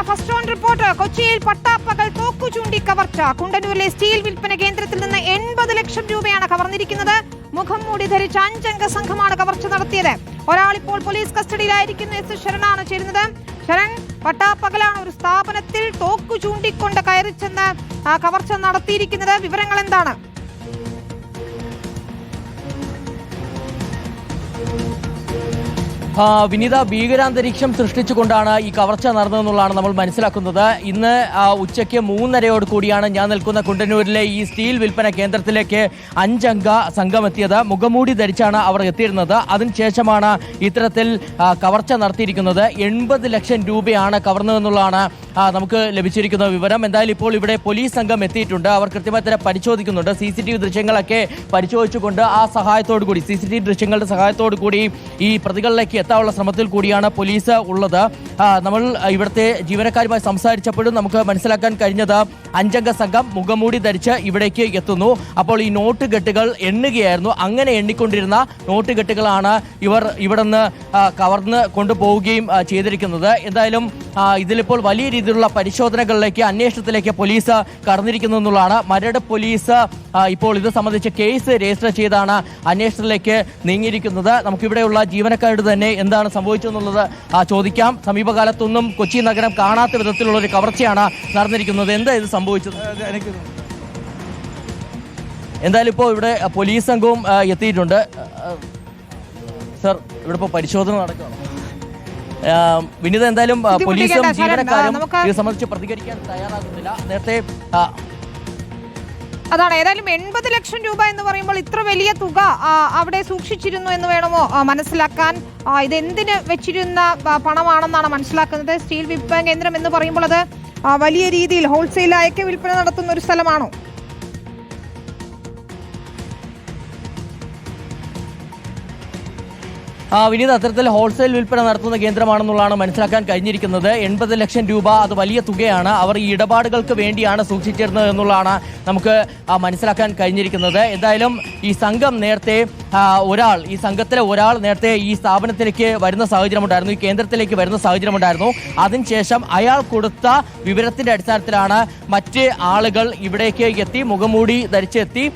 First on report. കൊച്ചിയിൽ പട്ടാപ്പകൽ തോക്കു ചൂണ്ടി കവർച്ച. കുണ്ടന്നൂരിലെ സ്റ്റീൽ വിൽപ്പന കേന്ദ്രത്തിൽ നിന്ന് 80 ലക്ഷം രൂപയാണ് കവർന്നിരിക്കുന്നത്. മുഖം മൂടി ധരിച്ച 5 അംഗ സംഘമാണ് കവർച്ച നടത്തിയത്. ഒരാൾ ഇപ്പോൾ പോലീസ് കസ്റ്റഡിയിലായിരിക്കുന്നു. എസ് ശരണാണ് ചേരുന്നത്. ശരൺ, പട്ടാപ്പകലാണ് ഒരു സ്ഥാപനത്തിൽ തോക്കു ചൂണ്ടിക്കൊണ്ട് കയറി ചെന്ന് കവർച്ച നടത്തിയിരിക്കുന്നത്. വിവരങ്ങൾ എന്താണ്? വിനീത, ഭീകരാന്തരീക്ഷം സൃഷ്ടിച്ചുകൊണ്ടാണ് ഈ കവർച്ച നടന്നതെന്നുള്ളതാണ് നമ്മൾ മനസ്സിലാക്കുന്നത്. ഇന്ന് ഉച്ചയ്ക്ക് 3:30 കൂടിയാണ് ഞാൻ നിൽക്കുന്ന കുണ്ടന്നൂരിലെ ഈ സ്റ്റീൽ വിൽപ്പന കേന്ദ്രത്തിലേക്ക് 5 അംഗ സംഘം എത്തിയത്. മുഖംമൂടി ധരിച്ചാണ് അവർ എത്തിയിരുന്നത്. അതിനുശേഷമാണ് ഇത്തരത്തിൽ കവർച്ച നടത്തിയിരിക്കുന്നത്. 80 ലക്ഷം രൂപയാണ് കവർന്നതെന്നുള്ളതാണ് നമുക്ക് ലഭിച്ചിരിക്കുന്ന വിവരം. എന്തായാലും ഇപ്പോൾ ഇവിടെ പോലീസ് സംഘം എത്തിയിട്ടുണ്ട്. അവർ കൃത്യമായി തന്നെ പരിശോധിക്കുന്നുണ്ട്. CCTV ദൃശ്യങ്ങളൊക്കെ പരിശോധിച്ചുകൊണ്ട് ആ സഹായത്തോടു കൂടി, CCTV ദൃശ്യങ്ങളുടെ സഹായത്തോടു കൂടി ഈ പ്രതികളിലേക്ക് എത്താനുള്ള ശ്രമത്തിൽ കൂടിയാണ് പോലീസ് ഉള്ളത്. നമ്മൾ ഇവിടുത്തെ ജീവനക്കാരുമായി സംസാരിച്ചപ്പോഴും നമുക്ക് മനസ്സിലാക്കാൻ കഴിഞ്ഞത് 5 അംഗ സംഘം മുഖംമൂടി ധരിച്ച് ഇവിടേക്ക് എത്തുന്നു. അപ്പോൾ ഈ നോട്ട് കെട്ടുകൾ എണ്ണുകയായിരുന്നു. അങ്ങനെ എണ്ണിക്കൊണ്ടിരുന്ന നോട്ട് കെട്ടുകളാണ് ഇവർ ഇവിടെ നിന്ന് കവർന്ന് കൊണ്ടുപോവുകയും ചെയ്തിരിക്കുന്നത്. എന്തായാലും ഇതിലിപ്പോൾ വലിയ രീതിയിലുള്ള പരിശോധനകളിലേക്ക്, അന്വേഷണത്തിലേക്ക് പോലീസ് കടന്നിരിക്കുന്നു എന്നുള്ളതാണ്. മരട് പോലീസ് ഇപ്പോൾ ഇത് സംബന്ധിച്ച് കേസ് രജിസ്റ്റർ ചെയ്താണ് അന്വേഷണത്തിലേക്ക് നീങ്ങിയിരിക്കുന്നത്. നമുക്കിവിടെയുള്ള ജീവനക്കാരുടെ തന്നെ എന്താണ് സംഭവിച്ചതെന്നുള്ളത് ചോദിക്കാം. സമീപകാലത്തൊന്നും കൊച്ചി നഗരം കാണാത്ത വിധത്തിലുള്ള ഒരു കവർച്ചയാണ് നടന്നിരിക്കുന്നത്. എന്താ ഇത് സംഭവിച്ചത്? എന്തായാലും ഇപ്പോൾ ഇവിടെ പോലീസ് സംഘവും എത്തിയിട്ടുണ്ട്. സർ, ഇവിടെ ഇപ്പോൾ പരിശോധന നടക്കുകയാണ്. വിനീത, എന്തായാലും പോലീസും ജീവനക്കാരും ഇത് സംബന്ധിച്ച് പ്രതികരിക്കാൻ തയ്യാറാകുന്നില്ല. നേരത്തെ അതാണ്. ഏതായാലും 80 ലക്ഷം രൂപ എന്ന് പറയുമ്പോൾ ഇത്ര വലിയ തുക അവിടെ സൂക്ഷിച്ചിരുന്നു എന്ന് വേണമോ മനസ്സിലാക്കാൻ? ഇതെന്തിന് വെച്ചിരുന്ന പണമാണെന്നാണ് മനസ്സിലാക്കുന്നത്. സ്റ്റീൽ വിൽപ്പന കേന്ദ്രം എന്ന് പറയുമ്പോൾ അത് വലിയ രീതിയിൽ ഹോൾസെയിലായൊക്കെ വിൽപ്പന നടത്തുന്ന ഒരു സ്ഥലമാണോ? വിനീത, അത്തരത്തിൽ ഹോൾസെയിൽ വിൽപ്പന നടത്തുന്ന കേന്ദ്രമാണെന്നുള്ളതാണ് മനസ്സിലാക്കാൻ കഴിഞ്ഞിരിക്കുന്നത്. 80 ലക്ഷം രൂപ അത് വലിയ തുകയാണ്. അവർ ഈ ഇടപാടുകൾക്ക് വേണ്ടിയാണ് സൂക്ഷിച്ചിരുന്നത് എന്നുള്ളതാണ് നമുക്ക് മനസ്സിലാക്കാൻ കഴിഞ്ഞിരിക്കുന്നത്. എന്തായാലും ഈ സംഘം നേരത്തെ ഈ സംഘത്തിലെ ഒരാൾ നേരത്തെ ഈ സ്ഥാപനത്തിലേക്ക് വരുന്ന സാഹചര്യമുണ്ടായിരുന്നു, ഈ കേന്ദ്രത്തിലേക്ക് വരുന്ന സാഹചര്യമുണ്ടായിരുന്നു. അതിനുശേഷം അയാൾ കൊടുത്ത വിവരത്തിന്റെ അടിസ്ഥാനത്തിലാണ് മറ്റ് ആളുകൾ ഇവിടേക്ക് എത്തി മുഖംമൂടി ധരിച്ചെത്തി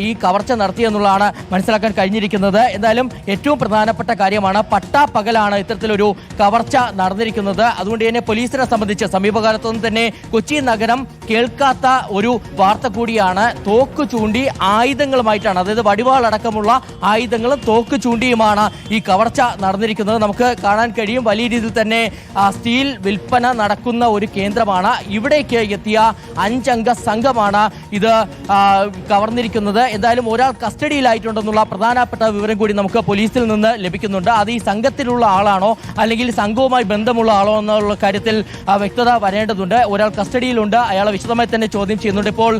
ഈ കവർച്ച നടത്തിയെന്നുള്ളതാണ് മനസ്സിലാക്കാൻ കഴിഞ്ഞിരിക്കുന്നത്. എന്തായാലും ഏറ്റവും പ്രധാനപ്പെട്ട കാര്യമാണ്, പട്ടാപ്പകലാണ് ഇത്തരത്തിലൊരു കവർച്ച നടന്നിരിക്കുന്നത്. അതുകൊണ്ട് തന്നെ പോലീസിനെ സംബന്ധിച്ച് സമീപകാലത്തൊന്നും തന്നെ കൊച്ചി നഗരം കേൾക്കാത്ത ഒരു വാർത്ത കൂടിയാണ്. തോക്ക് ചൂണ്ടി ആയുധങ്ങളുമായിട്ടാണ്, അതായത് വടിവാളടക്കമുള്ള ആയുധങ്ങളും തോക്ക് ചൂണ്ടിയുമാണ് ഈ കവർച്ച നടന്നിരിക്കുന്നത്. നമുക്ക് കാണാൻ കഴിയും, വലിയ രീതിയിൽ തന്നെ സ്റ്റീൽ വിൽപ്പന നടക്കുന്ന ഒരു കേന്ദ്രമാണ്. ഇവിടേക്ക് എത്തിയ 5 അംഗ സംഘമാണ് ഇത് കവർന്നിരിക്കുന്നത്. എന്തായാലും ഒരാൾ കസ്റ്റഡിയിലായിട്ടുണ്ടെന്നുള്ള പ്രധാനപ്പെട്ട വിവരം കൂടി നമുക്ക് പോലീസിൽ നിന്ന് ലഭിക്കുന്നുണ്ട്. അത് ഈ സംഘത്തിലുള്ള ആളാണോ അല്ലെങ്കിൽ സംഘവുമായി ബന്ധമുള്ള ആളോ എന്നുള്ള കാര്യത്തിൽ വ്യക്തത വരേണ്ടതുണ്ട്. ഒരാൾ കസ്റ്റഡിയിലുണ്ട്, അയാളെ വിശദമായി തന്നെ ചോദ്യം ചെയ്യുന്നുണ്ട്. ഇപ്പോൾ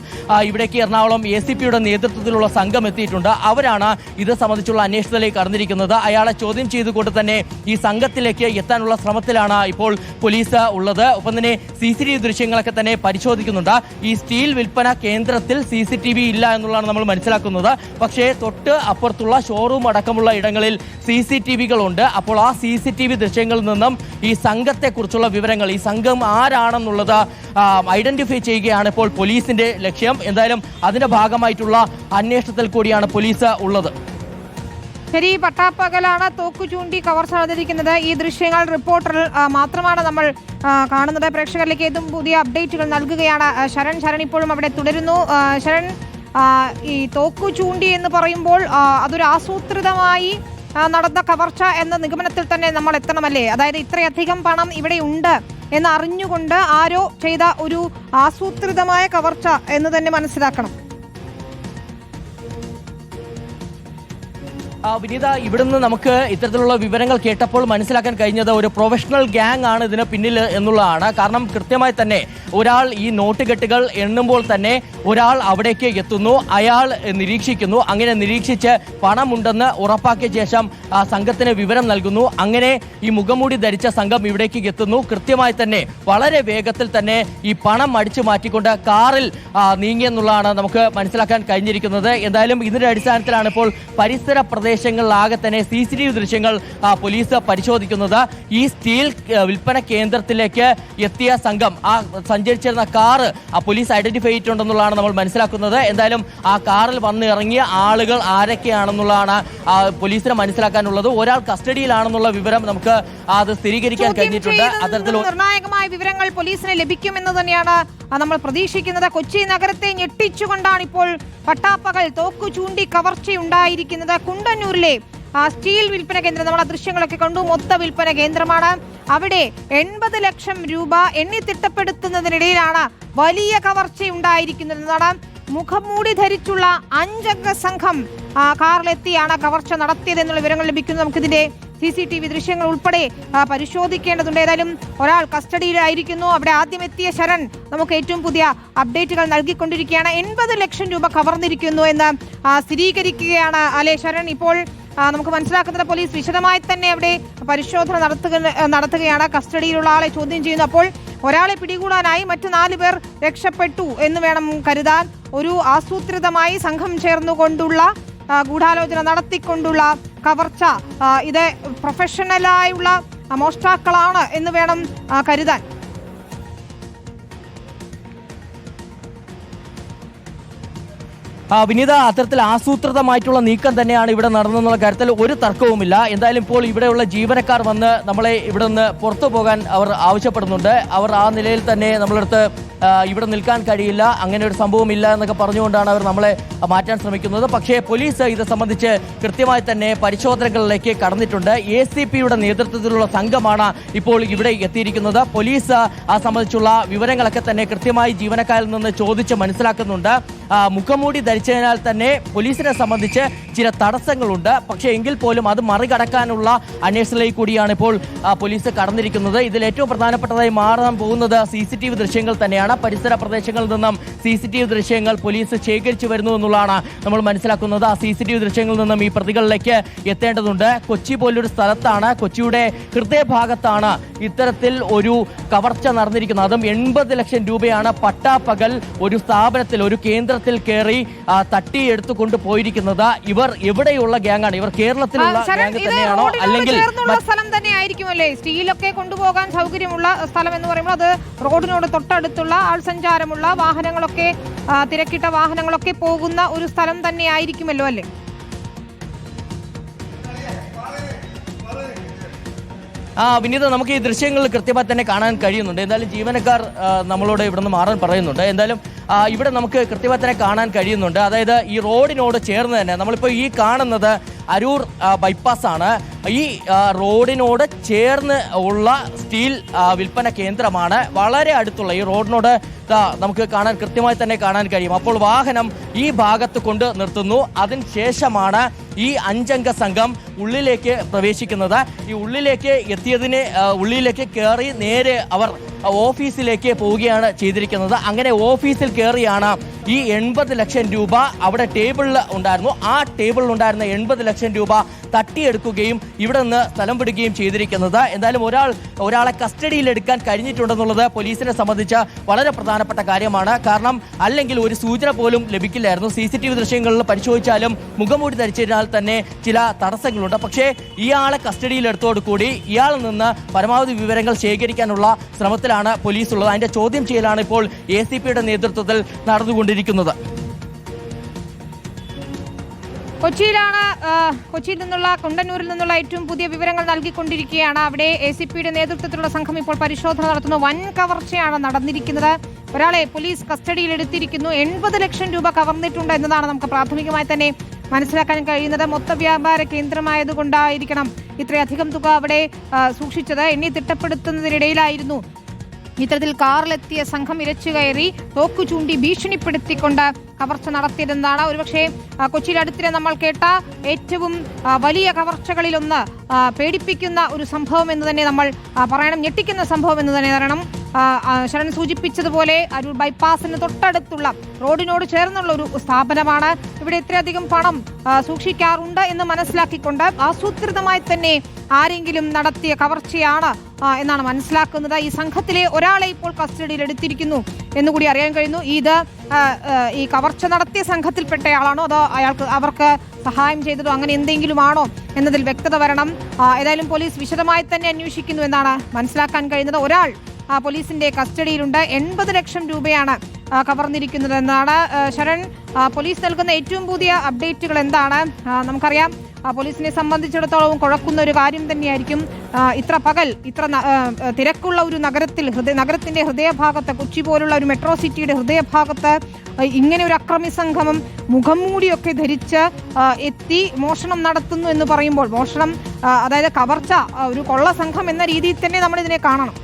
ഇവിടേക്ക് എറണാകുളം ACPയുടെ നേതൃത്വത്തിലുള്ള സംഘം എത്തിയിട്ടുണ്ട്. അവരാണ് ഇത് സംബന്ധിച്ചുള്ള അന്വേഷണത്തിലേക്ക് കടന്നിരിക്കുന്നത്. അയാളെ ചോദ്യം ചെയ്തുകൊണ്ട് തന്നെ ഈ സംഘത്തിലേക്ക് എത്താനുള്ള ശ്രമത്തിലാണ് ഇപ്പോൾ പോലീസ് ഉള്ളത്. ഒപ്പം തന്നെ CCTV ദൃശ്യങ്ങളൊക്കെ തന്നെ പരിശോധിക്കുന്നുണ്ട്. ഈ സ്റ്റീൽ വിൽപ്പന കേന്ദ്രത്തിൽ CCTV ഇല്ല എന്നുള്ളതാണ് നമ്മൾ മനസ്സിലാക്കുന്നത്. പക്ഷേ തൊട്ട് അപ്പുറത്തുള്ള ഷോറൂം അടക്കമുള്ള ഇടങ്ങളിൽ CCTVകളുണ്ട്. അപ്പോൾ ആ CCTV ദൃശ്യങ്ങളിൽ നിന്നും ഈ സംഘത്തെക്കുറിച്ചുള്ള വിവരങ്ങൾ, ഈ സംഘം ആരാണെന്നുള്ളത് ഐഡന്റിഫൈ ചെയ്യുകയാണ് ഇപ്പോൾ പോലീസിന്റെ ലക്ഷ്യം. എന്തായാലും അതിന്റെ ഭാഗമായിട്ടുള്ള അന്വേഷണത്തിൽ കൂടിയാണ് പോലീസ് ഉള്ളത്. ശരി, പട്ടാപ്പകലാണ് തോക്കു ചൂണ്ടി കവർച്ച നടന്നിരിക്കുന്നത്. ഈ ദൃശ്യങ്ങൾ റിപ്പോർട്ടറിൽ മാത്രമാണ് നമ്മൾ കാണുന്നത്. പ്രേക്ഷകരിലേക്ക് ഏതും പുതിയ അപ്ഡേറ്റുകൾ നൽകുകയാണ് ശരൺ ഇപ്പോഴും അവിടെ തുടരുന്നു. ശരൺ, ഈ തോക്കു ചൂണ്ടി എന്ന് പറയുമ്പോൾ അതൊരു ആസൂത്രിതമായി നടന്ന കവർച്ച എന്ന നിഗമനത്തിൽ തന്നെ നമ്മൾ എത്തണമല്ലേ? അതായത് ഇത്രയധികം പണം ഇവിടെ ഉണ്ട് എന്ന് അറിഞ്ഞുകൊണ്ട് ആരോ ചെയ്ത ഒരു ആസൂത്രിതമായ കവർച്ച എന്ന് തന്നെ മനസ്സിലാക്കണം. വിനീത, ഇവിടുന്ന് നമുക്ക് ഇത്തരത്തിലുള്ള വിവരങ്ങൾ കേട്ടപ്പോൾ മനസ്സിലാക്കാൻ കഴിഞ്ഞത് ഒരു പ്രൊഫഷണൽ ഗ്യാങ് ആണ് ഇതിന് പിന്നിൽ എന്നുള്ളതാണ്. കാരണം കൃത്യമായി തന്നെ ഒരാൾ ഈ നോട്ട് കെട്ടുകൾ എണ്ണുമ്പോൾ തന്നെ ഒരാൾ അവിടേക്ക് എത്തുന്നു, അയാൾ നിരീക്ഷിക്കുന്നു. അങ്ങനെ നിരീക്ഷിച്ച് പണമുണ്ടെന്ന് ഉറപ്പാക്കിയ ശേഷം സംഘത്തിന് വിവരം നൽകുന്നു. അങ്ങനെ ഈ മുഖംമൂടി ധരിച്ച സംഘം ഇവിടേക്ക് എത്തുന്നു. കൃത്യമായി തന്നെ വളരെ വേഗത്തിൽ തന്നെ ഈ പണം അടിച്ചു മാറ്റിക്കൊണ്ട് കാറിൽ നീങ്ങിയെന്നുള്ളതാണ് നമുക്ക് മനസ്സിലാക്കാൻ കഴിഞ്ഞിരിക്കുന്നത്. എന്തായാലും ഇതിന്റെ അടിസ്ഥാനത്തിലാണ് ഇപ്പോൾ പരിസര പ്രദേശ പ്രദേശങ്ങളിലാകെ തന്നെ CCTV ദൃശ്യങ്ങൾ പോലീസ് പരിശോധിക്കുന്നത്. ഈ സ്റ്റീൽ വിൽപ്പന കേന്ദ്രത്തിലേക്ക് എത്തിയ സംഘം സഞ്ചരിച്ചിരുന്ന കാറ് പോലീസ് ഐഡന്റിഫൈ ചെയ്തിട്ടുണ്ടെന്നുള്ളതാണ് നമ്മൾ മനസ്സിലാക്കുന്നത്. എന്തായാലും ആ കാറിൽ വന്ന് ഇറങ്ങിയ ആളുകൾ ആരൊക്കെയാണെന്നുള്ളതാണ് പോലീസിന് മനസ്സിലാക്കാനുള്ളത്. ഒരാൾ കസ്റ്റഡിയിലാണെന്നുള്ള വിവരം നമുക്ക് അത് സ്ഥിരീകരിക്കാൻ കഴിഞ്ഞിട്ടുണ്ട്. അത്തരത്തിൽ നിർണായകമായ വിവരങ്ങൾ പോലീസിന് ലഭിക്കുമെന്ന് തന്നെയാണ് നമ്മൾ പ്രതീക്ഷിക്കുന്നത്. കൊച്ചി നഗരത്തെ ഞെട്ടിച്ചുകൊണ്ടാണ് ഇപ്പോൾ പട്ടാപ്പകൽ തോക്കു ചൂണ്ടി കവർച്ചയുണ്ടായിരിക്കുന്നത്. കുണ്ടന്നൂരിലെ സ്റ്റീൽ വിൽപ്പന കേന്ദ്രം, നമ്മൾ ആ ദൃശ്യങ്ങളൊക്കെ കണ്ടു, മൊത്ത വിൽപ്പന കേന്ദ്രമാണ്. അവിടെ 80 ലക്ഷം രൂപ എണ്ണി തിട്ടപ്പെടുത്തുന്നതിനിടയിലാണ് വലിയ കവർച്ചയുണ്ടായിരിക്കുന്നതെന്നാണ്. മുഖംമൂടി ധരിച്ചുള്ള 5 അംഗ സംഘം കാറിലെത്തിയാണ് കവർച്ച നടത്തിയതെന്നുള്ള വിവരങ്ങൾ ലഭിക്കുന്നു. നമുക്കിതിന്റെ CCTV ദൃശ്യങ്ങൾ ഉൾപ്പെടെ പരിശോധിക്കേണ്ടതുണ്ട്. ഏതായാലും ഒരാൾ കസ്റ്റഡിയിലായിരിക്കുന്നു. അവിടെ ആദ്യം എത്തിയ ശരൺ നമുക്ക് ഏറ്റവും പുതിയ അപ്ഡേറ്റുകൾ നൽകിക്കൊണ്ടിരിക്കുകയാണ്. 80 ലക്ഷം രൂപ കവർന്നിരിക്കുന്നു എന്ന് സ്ഥിരീകരിക്കുകയാണ് അല്ലേ ശരൺ? ഇപ്പോൾ നമുക്ക് മനസ്സിലാക്കുന്നത് പോലീസ് വിശദമായി തന്നെ അവിടെ പരിശോധന നടത്തുകയാണ്. കസ്റ്റഡിയിലുള്ള ആളെ ചോദ്യം ചെയ്യുന്നു. അപ്പോൾ ഒരാളെ പിടികൂടാനായി മറ്റു 4 പേർ രക്ഷപ്പെട്ടു എന്ന് വേണം കരുതാൻ. ഒരു ആസൂത്രിതമായി സംഘം ചേർന്നുകൊണ്ടുള്ള ഗൂഢാലോചന നടത്തിക്കൊണ്ടുള്ള കവർച്ച, ഇത് പ്രൊഫഷണലായുള്ള മോഷ്ടാക്കളാണ് എന്ന് വേണം കരുതാൻ. വിനീത, അത്തരത്തിൽ ആസൂത്രിതമായിട്ടുള്ള നീക്കം തന്നെയാണ് ഇവിടെ നടന്നെന്നുള്ള കാര്യത്തിൽ ഒരു തർക്കവുമില്ല. എന്തായാലും ഇപ്പോൾ ഇവിടെയുള്ള ജീവനക്കാർ വന്ന് നമ്മളെ ഇവിടെ നിന്ന് പുറത്തു പോകാൻ അവർ ആവശ്യപ്പെടുന്നുണ്ട്. അവർ ആ നിലയിൽ തന്നെ നമ്മളടുത്ത് ഇവിടെ നിൽക്കാൻ കഴിയില്ല, അങ്ങനെ ഒരു സംഭവം ഇല്ല എന്നൊക്കെ പറഞ്ഞുകൊണ്ടാണ് അവർ നമ്മളെ മാറ്റാൻ ശ്രമിക്കുന്നത്. പക്ഷേ പോലീസ് ഇത് സംബന്ധിച്ച് കൃത്യമായി തന്നെ പരിശോധനകളിലേക്ക് കടന്നിട്ടുണ്ട്. ACPയുടെ നേതൃത്വത്തിലുള്ള സംഘമാണ് ഇപ്പോൾ ഇവിടെ എത്തിയിരിക്കുന്നത്. പോലീസ് ആ സംബന്ധിച്ചുള്ള വിവരങ്ങളൊക്കെ തന്നെ കൃത്യമായി ജീവനക്കാരിൽ നിന്ന് ചോദിച്ച് മനസ്സിലാക്കുന്നുണ്ട്. മുഖംമൂടി ധരിച്ചതിനാൽ തന്നെ പോലീസിനെ സംബന്ധിച്ച് ചില തടസ്സങ്ങളുണ്ട്. പക്ഷേ എങ്കിൽ പോലും അത് മറികടക്കാനുള്ള അന്വേഷണത്തിലേക്ക് കൂടിയാണ് ഇപ്പോൾ പോലീസ് കടന്നിരിക്കുന്നത്. ഇതിൽ ഏറ്റവും പ്രധാനപ്പെട്ടതായി മാറാൻ പോകുന്നത് CCTV ദൃശ്യങ്ങൾ തന്നെയാണ്. പരിസര പ്രദേശങ്ങളിൽ നിന്നും CCTV ദൃശ്യങ്ങൾ പോലീസ് ശേഖരിച്ചു വരുന്നു എന്നുള്ളതാണ് നമ്മൾ മനസ്സിലാക്കുന്നത്. ആ CCTV ദൃശ്യങ്ങളിൽ നിന്നും ഈ പ്രതികളിലേക്ക് എത്തേണ്ടതുണ്ട്. കൊച്ചി പോലൊരു സ്ഥലത്താണ്, കൊച്ചിയുടെ ഹൃദയഭാഗത്താണ് ഇത്തരത്തിൽ ഒരു കവർച്ച നടന്നിരിക്കുന്നത്. അതും 80 ലക്ഷം രൂപയാണ് പട്ടാപ്പകൽ ഒരു സ്ഥാപനത്തിൽ, ഒരു കേന്ദ്രത്തിൽ കയറി തട്ടിയെടുത്തുകൊണ്ട് പോയിരിക്കുന്നത്. ഇവർ എവിടെയുള്ള ഗ്യാങ്ങാണ്? ഇവർ കേരളത്തിലുള്ള ഗ്യാങ് തന്നെയാണോ അല്ലെങ്കിൽ സ്ഥലം തന്നെ ആയിരിക്കുമല്ലേ? സ്റ്റീലൊക്കെ കൊണ്ടുപോകാൻ സൗകര്യമുള്ള സ്ഥലം എന്ന് പറയുമ്പോൾ അത് റോഡിനോട് തൊട്ടടുത്തുള്ള ആൾസഞ്ചാരമുള്ള വാഹനങ്ങളൊക്കെ, തിരക്കിട്ട വാഹനങ്ങളൊക്കെ പോകുന്ന ഒരു സ്ഥലം തന്നെ ആയിരിക്കുമല്ലോ അല്ലേ? വിനീത, നമുക്ക് ഈ ദൃശ്യങ്ങൾ കൃത്യമായി തന്നെ കാണാൻ കഴിയുന്നുണ്ട്. എന്തായാലും ജീവനക്കാർ നമ്മളോട് ഇവിടെ നിന്ന് മാറാൻ പറയുന്നുണ്ട്. എന്തായാലും ഇവിടെ നമുക്ക് കൃത്യമായി തന്നെ കാണാൻ കഴിയുന്നുണ്ട്. അതായത് ഈ റോഡിനോട് ചേർന്ന് തന്നെ നമ്മളിപ്പോൾ ഈ കാണുന്നത് അരൂർ ബൈപ്പാസ് ആണ്. ഈ റോഡിനോട് ചേർന്ന് ഉള്ള സ്റ്റീൽ വിൽപ്പന കേന്ദ്രമാണ്. വളരെ അടുത്തുള്ള ഈ റോഡിനോട് നമുക്ക് കൃത്യമായി തന്നെ കാണാൻ കഴിയും. അപ്പോൾ വാഹനം ഈ ഭാഗത്ത് കൊണ്ട് നിർത്തുന്നു. അതിനുശേഷമാണ് ഈ 5 അംഗ സംഘം ഉള്ളിലേക്ക് പ്രവേശിക്കുന്നത്. ഈ ഉള്ളിലേക്ക് എത്തിയതിന് ഉള്ളിലേക്ക് കയറി നേരെ അവർ ഓഫീസിലേക്ക് പോവുകയാണ് ചെയ്തിരിക്കുന്നത്. അങ്ങനെ ഓഫീസിൽ കയറിയാണ് ഈ 80 ലക്ഷം രൂപ അവിടെ ടേബിളിൽ ഉണ്ടായിരുന്നു. ആ ടേബിളിൽ ഉണ്ടായിരുന്ന 80 ലക്ഷം രൂപ തട്ടിയെടുക്കുകയും ഇവിടെ നിന്ന് സ്ഥലം വിടുകയും ചെയ്തിരിക്കുന്നത്. എന്തായാലും ഒരാളെ കസ്റ്റഡിയിലെടുക്കാൻ കഴിഞ്ഞിട്ടുണ്ടെന്നുള്ളത് പോലീസിനെ സംബന്ധിച്ച് വളരെ പ്രധാനപ്പെട്ട കാര്യമാണ്. കാരണം അല്ലെങ്കിൽ ഒരു സൂചന പോലും ലഭിക്കില്ലായിരുന്നു. CCTV ദൃശ്യങ്ങളിൽ പരിശോധിച്ചാലും മുഖംമൂടി ധരിച്ചതിനാൽ തന്നെ ചില തടസ്സങ്ങളുണ്ട്. പക്ഷേ ഇയാളെ കസ്റ്റഡിയിലെടുത്തോടുകൂടി ഇയാളിൽ നിന്ന് പരമാവധി വിവരങ്ങൾ ശേഖരിക്കാനുള്ള ശ്രമത്തിലാണ് പോലീസ് ഉള്ളത്. അതിന്റെ ചോദ്യം ചെയ്യലാണ് ഇപ്പോൾ ACPയുടെ നേതൃത്വത്തിൽ നടന്നുകൊണ്ടിരിക്കുന്നത്. കൊച്ചിയിൽ നിന്നുള്ള, കുണ്ടന്നൂരിൽ നിന്നുള്ള ഏറ്റവും പുതിയ വിവരങ്ങൾ നൽകിക്കൊണ്ടിരിക്കുകയാണ്. അവിടെ ACPയുടെ നേതൃത്വത്തിലുള്ള സംഘം ഇപ്പോൾ പരിശോധന നടത്തുന്നു. വൻ കവർച്ചയാണ് നടന്നിരിക്കുന്നത്. ഒരാളെ പോലീസ് കസ്റ്റഡിയിലെടുത്തിരിക്കുന്നു. 80 ലക്ഷം രൂപ കവർന്നിട്ടുണ്ട് എന്നതാണ് നമുക്ക് പ്രാഥമികമായി തന്നെ മനസ്സിലാക്കാൻ കഴിയുന്നത്. മൊത്ത വ്യാപാര കേന്ദ്രമായതുകൊണ്ടായിരിക്കണം ഇത്രയധികം തുക അവിടെ സൂക്ഷിച്ചത്. എണ്ണി തിട്ടപ്പെടുത്തുന്നതിനിടയിലായിരുന്നു ഇത്തരത്തിൽ കാറിലെത്തിയ സംഘം ഇരച്ചു കയറി തോക്കു ചൂണ്ടി ഭീഷണിപ്പെടുത്തിക്കൊണ്ട് കവർച്ച നടത്തിയതെന്നാണ്. ഒരുപക്ഷെ കൊച്ചിയിൽ അടുത്തിടെ നമ്മൾ കേട്ട ഏറ്റവും വലിയ കവർച്ചകളിലൊന്ന്, പേടിപ്പിക്കുന്ന ഒരു സംഭവം എന്ന് തന്നെ നമ്മൾ പറയണം, ഞെട്ടിക്കുന്ന സംഭവം എന്ന് തന്നെ പറയണം. ശരൺ സൂചിപ്പിച്ചതുപോലെ അരൂർ ബൈപ്പാസിന് തൊട്ടടുത്തുള്ള റോഡിനോട് ചേർന്നുള്ള ഒരു സ്ഥാപനമാണ്. ഇവിടെ ഇത്രയധികം പണം സൂക്ഷിക്കാറുണ്ട് എന്ന് മനസ്സിലാക്കിക്കൊണ്ട് ആസൂത്രിതമായി തന്നെ ആരെങ്കിലും നടത്തിയ കവർച്ചയാണ് എന്നാണ് മനസ്സിലാക്കുന്നത്. ഈ സംഘത്തിലെ ഒരാളെ ഇപ്പോൾ കസ്റ്റഡിയിൽ എടുത്തിരിക്കുന്നു എന്നുകൂടി അറിയാൻ കഴിയുന്നു. ഈ കവർച്ച നടത്തിയ സംഘത്തിൽപ്പെട്ടയാളാണോ അതോ അവർക്ക് സഹായം ചെയ്തതോ അങ്ങനെ എന്തെങ്കിലും ആണോ എന്നതിൽ വ്യക്തത വരണം. ഏതായാലും പോലീസ് വിശദമായി തന്നെ അന്വേഷിക്കുന്നു എന്നാണ് മനസ്സിലാക്കാൻ കഴിയുന്നത്. ഒരാൾ പോലീസിന്റെ കസ്റ്റഡിയിലുണ്ട്. 80 ലക്ഷം രൂപയാണ് കവർന്നിരിക്കുന്നത് എന്നാണ്. ശരൺ, പോലീസ് നൽകുന്ന ഏറ്റവും പുതിയ അപ്ഡേറ്റുകൾ എന്താണ്? നമുക്കറിയാം പോലീസിനെ സംബന്ധിച്ചിടത്തോളം കുഴക്കുന്ന ഒരു കാര്യം തന്നെയായിരിക്കും ഇത്ര തിരക്കുള്ള ഒരു നഗരത്തിന്റെ ഹൃദയഭാഗത്ത്, കൊച്ചി പോലുള്ള ഒരു മെട്രോ സിറ്റിയുടെ ഹൃദയഭാഗത്ത് ഇങ്ങനെ ഒരു അക്രമി സംഘം മുഖം മൂടിയൊക്കെ ധരിച്ച് എത്തി മോഷണം നടത്തുന്നു എന്ന് പറയുമ്പോൾ, മോഷണം അതായത് കവർച്ച ഒരു കൊള്ള സംഘം എന്ന രീതിയിൽ തന്നെ നമ്മൾ ഇതിനെ കാണണം.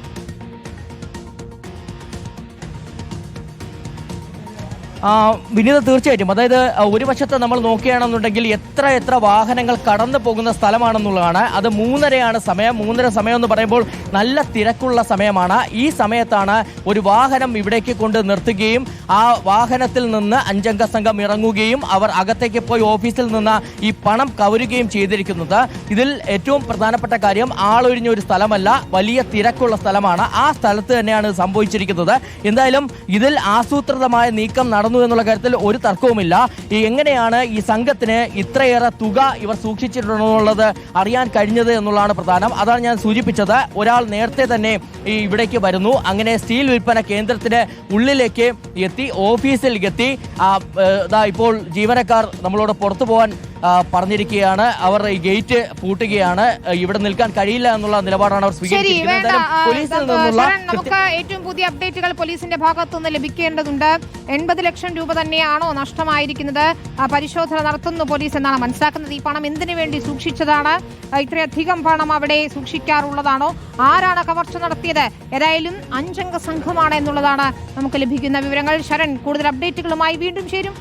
വിനീത, തീർച്ചയായിട്ടും. അതായത് ഒരു വശത്ത് നമ്മൾ നോക്കുകയാണെന്നുണ്ടെങ്കിൽ എത്ര വാഹനങ്ങൾ കടന്നു പോകുന്ന സ്ഥലമാണെന്നുള്ളതാണ്. അത് 3:30 സമയം. 3:30 സമയം എന്ന് പറയുമ്പോൾ നല്ല തിരക്കുള്ള സമയമാണ്. ഈ സമയത്താണ് ഒരു വാഹനം ഇവിടേക്ക് കൊണ്ട് നിർത്തുകയും ആ വാഹനത്തിൽ നിന്ന് 5 അംഗ സംഘം ഇറങ്ങുകയും അവർ അകത്തേക്ക് പോയി ഓഫീസിൽ നിന്ന് ഈ പണം കവരുകയും ചെയ്തിരിക്കുന്നത്. ഇതിൽ ഏറ്റവും പ്രധാനപ്പെട്ട കാര്യം, ആളൊഴിഞ്ഞ ഒരു സ്ഥലമല്ല, വലിയ തിരക്കുള്ള സ്ഥലമാണ്. ആ സ്ഥലത്ത് തന്നെയാണ് സംഭവിച്ചിരിക്കുന്നത്. എന്തായാലും ഇതിൽ ആസൂത്രിതമായ നീക്കം നടന്നു എന്നുള്ള കാര്യത്തിൽ ഒരു തർക്കവുമില്ല. എങ്ങനെയാണ് ഈ സംഘത്തിന് ഇത്രയേറെ തുക ഇവർ സൂക്ഷിച്ചിട്ടുണ്ടെന്നുള്ളത് അറിയാൻ കഴിഞ്ഞത് എന്നുള്ളതാണ് പ്രധാനം. അതാണ് ഞാൻ സൂചിപ്പിച്ചത്. ഒരാൾ നേരത്തെ തന്നെ ഇവിടേക്ക് വരുന്നു. അങ്ങനെ സ്റ്റീൽ വിൽപ്പന കേന്ദ്രത്തിന് ഉള്ളിലേക്ക് എത്തി, ഓഫീസിൽ എത്തി. ഇപ്പോൾ ജീവനക്കാർ നമ്മളോട് പുറത്തു പോകാൻ പറഞ്ഞിരിക്കുകയാണ്. അവർ ഈ ഗേറ്റ് പൂട്ടുകയാണ്. ഇവിടെ നിൽക്കാൻ കഴിയില്ല എന്നുള്ള നിലപാടാണ് അവർ സ്വീകരിച്ചിരിക്കുന്നത്. പോലീസിൽ നിന്നുള്ള നമുക്ക് ഏറ്റവും പുതിയ അപ്ഡേറ്റുകൾ പോലീസിന്റെ ഭാഗത്തുനിന്ന് ലഭിക്കേണ്ടതുണ്ട്. 80 ലക്ഷം രൂപ തന്നെയാണോ നഷ്ടമായിരിക്കുന്നത്? പരിശോധന നടത്തുന്നു പോലീസ് എന്നാണ് മനസ്സിലാക്കുന്നത്. ഈ പണം എന്തിനു വേണ്ടി സൂക്ഷിച്ചതാണ്? ഇത്രയധികം പണം അവിടെ സൂക്ഷിക്കാറുള്ളതാണോ? ആരാണ് കവർച്ച നടത്തിയത്? ഏതായാലും 5 അംഗ സംഘമാണ് എന്നുള്ളതാണ് നമുക്ക് ലഭിക്കുന്ന വിവരങ്ങൾ. ശരൺ, കൂടുതൽ അപ്ഡേറ്റുകളുമായി വീണ്ടും ചേരും.